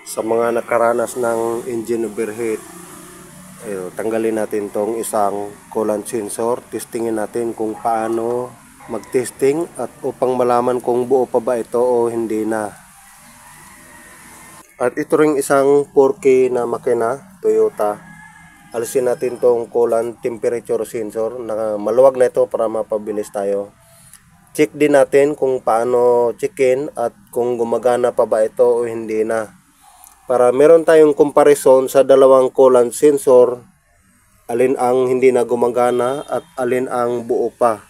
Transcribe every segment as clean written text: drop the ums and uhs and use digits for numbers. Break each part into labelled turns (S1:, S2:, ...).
S1: Sa mga nakaranas ng engine overheat, tanggalin natin tong isang coolant sensor. Testingin natin kung paano mag-testing at upang malaman kung buo pa ba ito o hindi na. At ito ring isang 4K na makina, Toyota. Alisin natin tong coolant temperature sensor. Maluwag na ito para mapabilis tayo. Check din natin kung paano checkin at kung gumagana pa ba ito o hindi na. Para meron tayong comparison sa dalawang coolant sensor, alin ang hindi na gumagana at alin ang buo pa.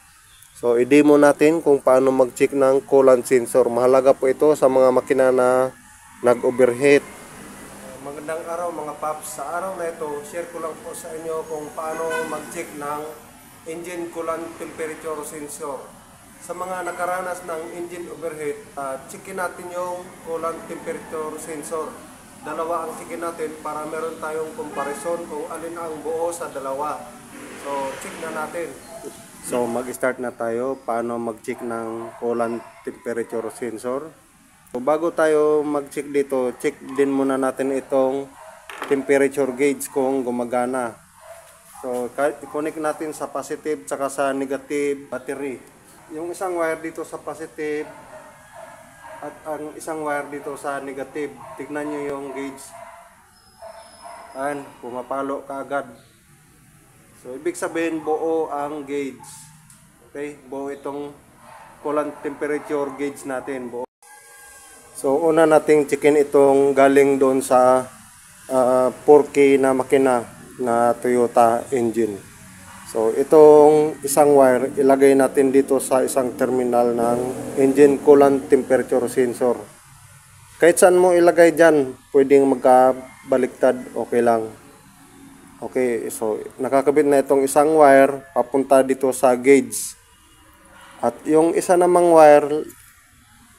S1: So i-demo natin kung paano mag-check ng coolant sensor. Mahalaga po ito sa mga makina na nag-overheat. Magandang araw mga paps. Sa araw na ito, share ko lang po sa inyo kung paano mag-check ng engine coolant temperature sensor. Sa mga nakaranas ng engine overheat, checkin natin yung coolant temperature sensor. Dalawa ang checkin natin para meron tayong comparison kung alin ang buo sa dalawa. So, check na natin. So, mag-start na tayo paano mag-check ng coolant temperature sensor. So, bago tayo mag-check dito, check din muna natin itong temperature gauge kung gumagana. So, i-connect natin sa positive tsaka sa negative battery. Yung isang wire dito sa positive at ang isang wire dito sa negative. Tignan nyo yung gauge. Ayan, pumapalo kaagad. So, ibig sabihin buo ang gauge. Okay, buo itong coolant temperature gauge natin. Buo. So, una nating checkin itong galing doon sa 4K na makina na Toyota engine. So, itong isang wire, ilagay natin dito sa isang terminal ng engine coolant temperature sensor. Kahit saan mo ilagay dyan, pwedeng magkabaliktad, okay lang. Okay, so nakakabit na itong isang wire, papunta dito sa gauge. At yung isa namang wire,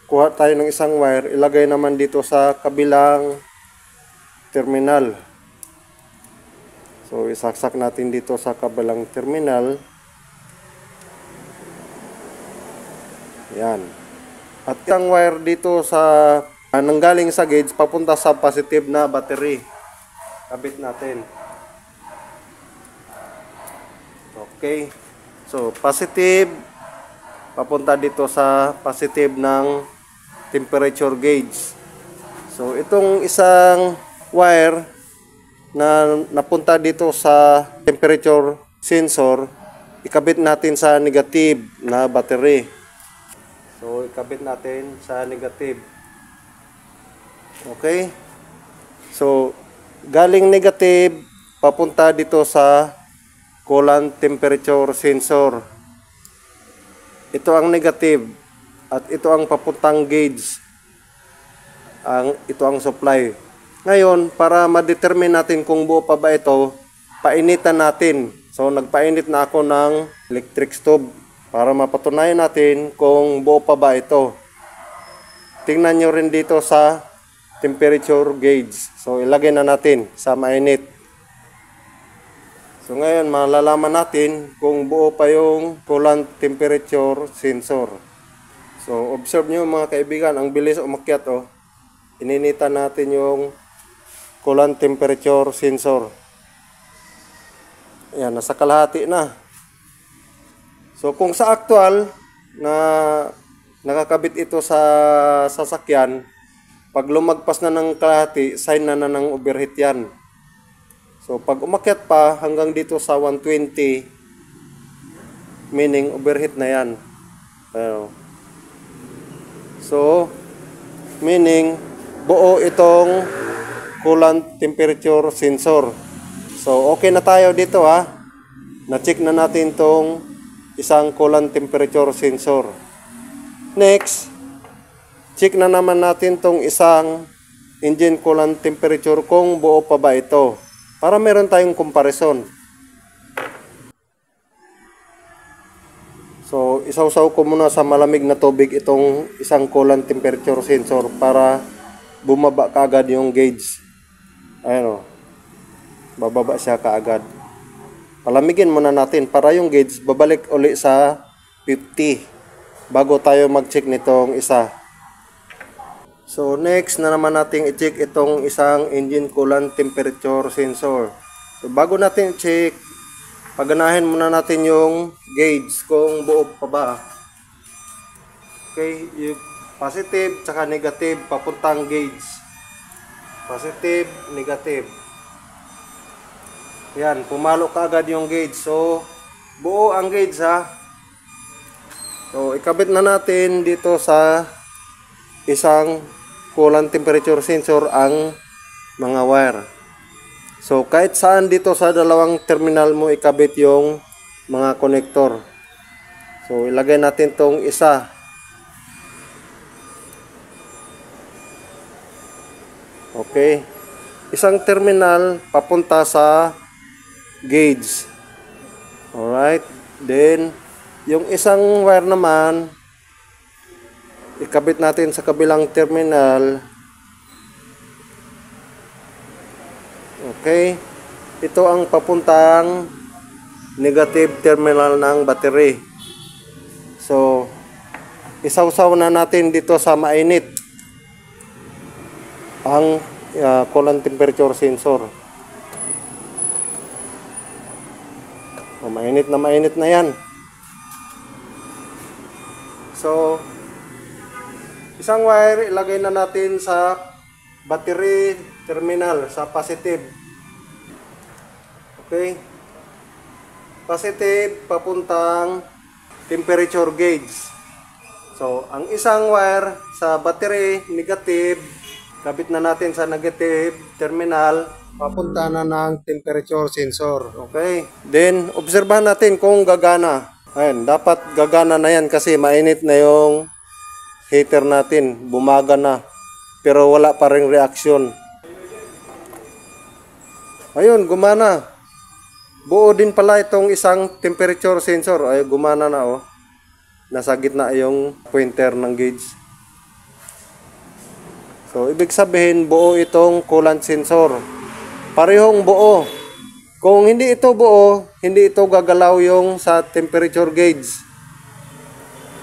S1: kuha tayo ng isang wire, ilagay naman dito sa kabilang terminal. So, isaksak natin dito sa kabilang terminal. Yan. At isang wire dito sa nanggaling sa gauge papunta sa positive na battery. Kabit natin. Okay. So, positive papunta dito sa positive ng temperature gauge. So, itong isang wire na napunta dito sa temperature sensor, ikabit natin sa negative na battery. So, ikabit natin sa negative. Okay? So, galing negative, papunta dito sa coolant temperature sensor. Ito ang negative at ito ang papuntang gauge. Ito ang supply. Ngayon, para ma-determine natin kung buo pa ba ito, painitan natin. So, nagpainit na ako ng electric stove para mapatunayan natin kung buo pa ba ito. Tingnan nyo rin dito sa temperature gauge. So, ilagay na natin sa mainit. So, ngayon, malalaman natin kung buo pa yung coolant temperature sensor. So, observe nyo mga kaibigan, ang bilis umakyat oh. Ininitan natin yung coolant temperature sensor. Ayan, nasa kalahati na. So, kung sa actual na nakakabit ito sa sasakyan, pag lumagpas na ng kalahati, sign na ng overheat yan. So, pag umakyat pa hanggang dito sa 120, meaning overheat na yan. So, meaning buo itong coolant temperature sensor. So, okay na tayo dito ha. Na-check na natin tong isang coolant temperature sensor. Next, check na naman natin tong isang engine coolant temperature kung buo pa ba ito. Para meron tayong comparison. So, isawsaw ko muna sa malamig na tubig itong isang coolant temperature sensor para bumaba kaagad yung gauge. Ayan o. Bababa siya kaagad. Palamigin muna natin para yung gauge babalik uli sa 50 bago tayo mag-check nitong isa. So next na naman nating i-check itong isang engine coolant temperature sensor. So bago natin i-check, paganahin muna natin yung gauge kung buo pa ba. Okay, yung positive tsaka negative papuntang gauge. Positive, negative. Yan, pumalo ka agad yung gauge. So buo ang gauge ha. So ikabit na natin dito sa isang coolant temperature sensor ang mga wire. So kahit saan dito sa dalawang terminal mo ikabit yung mga connector. So ilagay natin tong isa. Okay. Isang terminal papunta sa gauge. Alright. Then yung isang wire naman ikabit natin sa kabilang terminal. Okay. Ito ang papuntang negative terminal ng battery. So, isawsaw na natin dito sa mainit ang coolant temperature sensor. So, mainit na yan. So, isang wire ilagay na natin sa battery terminal, sa positive. Okay? Positive papuntang temperature gauge. So, ang isang wire sa battery negative, kabit na natin sa negative terminal, papunta na ng temperature sensor. Okay? Then, obserbahan natin kung gagana. Ayan, dapat gagana na yan kasi mainit na yung heater natin. Bumaga na. Pero wala pa ring reaksyon. Ayun, gumana. Buo din pala itong isang temperature sensor. Ay, gumana na oh. Nasa gitna yung pointer ng gauge. So, ibig sabihin, buo itong coolant sensor. Parehong buo. Kung hindi ito buo, hindi ito gagalaw yung sa temperature gauge.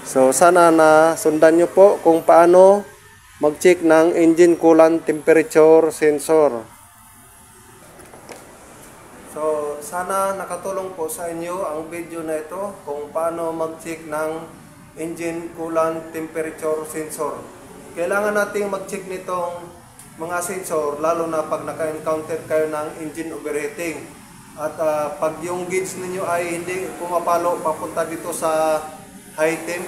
S1: So, sana na sundan nyo po kung paano mag-check ng engine coolant temperature sensor. So, sana nakatulong po sa inyo ang video na ito kung paano mag-check ng engine coolant temperature sensor. Kailangan nating mag-check nitong mga sensor lalo na pag naka-encounter kayo ng engine overheating. At pag yung gauge ninyo ay hindi pumapalo papunta dito sa high temp,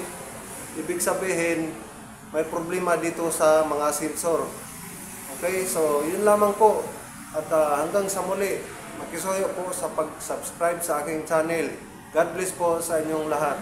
S1: ibig sabihin may problema dito sa mga sensor. Okay, so yun lamang po. At hanggang sa muli, makisuyo po sa pag-subscribe sa aking channel. God bless po sa inyong lahat.